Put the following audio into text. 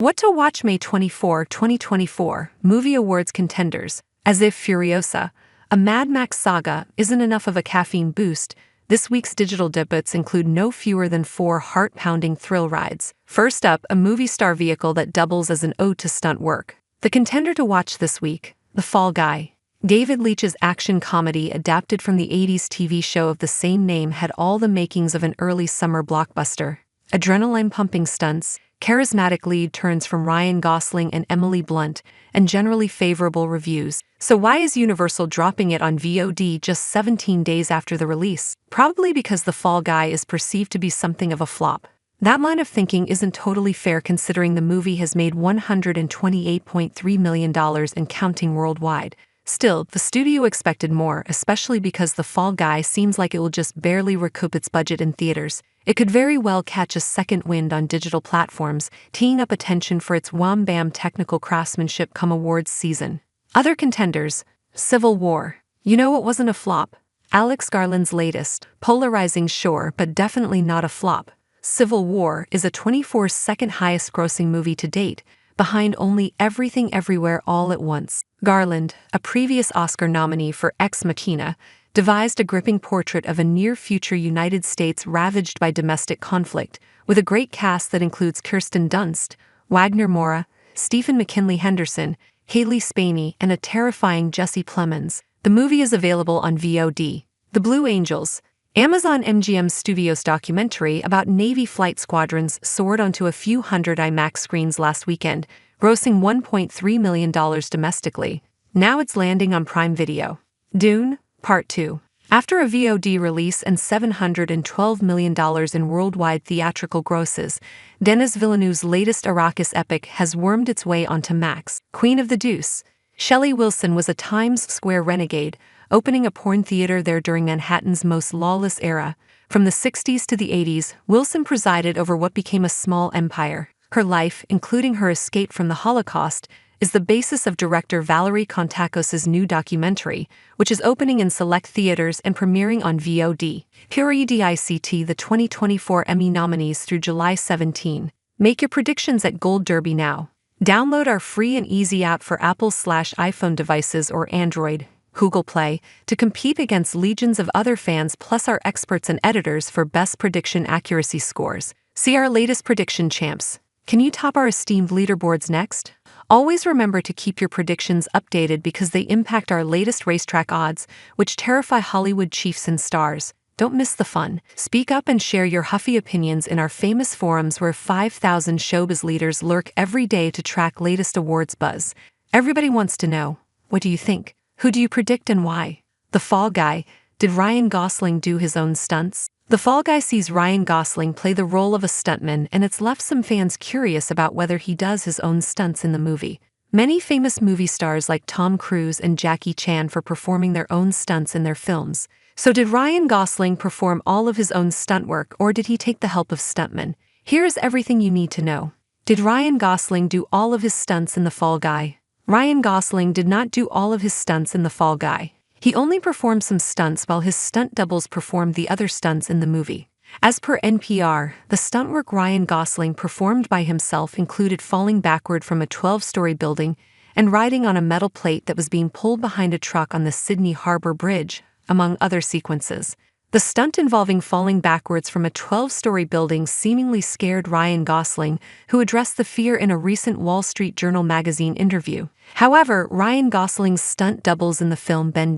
What to watch May 24, 2024, Movie Awards contenders. As if Furiosa, a Mad Max saga, isn't enough of a caffeine boost, this week's digital debuts include no fewer than 4 heart-pounding thrill rides. First up, a movie star vehicle that doubles as an ode to stunt work. The contender to watch this week, The Fall Guy. David Leitch's action comedy adapted from the 80s TV show of the same name had all the makings of an early summer blockbuster. Adrenaline-pumping stunts, charismatic lead turns from Ryan Gosling and Emily Blunt, and generally favorable reviews. So why is Universal dropping it on VOD just 17 days after the release? Probably because The Fall Guy is perceived to be something of a flop. That line of thinking isn't totally fair considering the movie has made $128.3 million and counting worldwide. Still, the studio expected more, especially because The Fall Guy seems like it will just barely recoup its budget in theaters. It could very well catch a second wind on digital platforms, teeing up attention for its wham-bam technical craftsmanship come awards season. Other contenders, Civil War. You know it wasn't a flop? Alex Garland's latest, polarizing sure but definitely not a flop. Civil War is a 24th second highest grossing movie to date, behind only Everything Everywhere All at Once. Garland, a previous Oscar nominee for Ex Machina, devised a gripping portrait of a near-future United States ravaged by domestic conflict, with a great cast that includes Kirsten Dunst, Wagner Moura, Stephen McKinley Henderson, Haley Spaney, and a terrifying Jesse Plemons. The movie is available on VOD. The Blue Angels. Amazon MGM Studios documentary about Navy flight squadrons soared onto a few hundred IMAX screens last weekend, grossing $1.3 million domestically. Now it's landing on Prime Video. Dune, Part 2. After a VOD release and $712 million in worldwide theatrical grosses, Denis Villeneuve's latest Arrakis epic has wormed its way onto Max. Queen of the Deuce. Shelley Wilson was a Times Square renegade, opening a porn theater there during Manhattan's most lawless era. From the 60s to the 80s, Wilson presided over what became a small empire. Her life, including her escape from the Holocaust, is the basis of director Valerie Kontakos's new documentary, which is opening in select theaters and premiering on VOD. PUREDICT the 2024 Emmy nominees through July 17. Make your predictions at Gold Derby now. Download our free and easy app for Apple/iPhone devices or Android, Google Play, to compete against legions of other fans plus our experts and editors for best prediction accuracy scores. See our latest prediction champs. Can you top our esteemed leaderboards next? Always remember to keep your predictions updated because they impact our latest racetrack odds, which terrify Hollywood chiefs and stars. Don't miss the fun. Speak up and share your huffy opinions in our famous forums where 5,000 showbiz leaders lurk every day to track latest awards buzz. Everybody wants to know, what do you think? Who do you predict and why? The Fall Guy. Did Ryan Gosling do his own stunts? The Fall Guy sees Ryan Gosling play the role of a stuntman, and it's left some fans curious about whether he does his own stunts in the movie. Many famous movie stars like Tom Cruise and Jackie Chan for performing their own stunts in their films. So did Ryan Gosling perform all of his own stunt work, or did he take the help of stuntmen? Here's everything you need to know. Did Ryan Gosling do all of his stunts in The Fall Guy? Ryan Gosling did not do all of his stunts in The Fall Guy. He only performed some stunts while his stunt doubles performed the other stunts in the movie. As per NPR, the stunt work Ryan Gosling performed by himself included falling backward from a 12-story building and riding on a metal plate that was being pulled behind a truck on the Sydney Harbour Bridge, among other sequences. The stunt involving falling backwards from a 12-story building seemingly scared Ryan Gosling, who addressed the fear in a recent Wall Street Journal magazine interview. However, Ryan Gosling's stunt doubles in the film Ben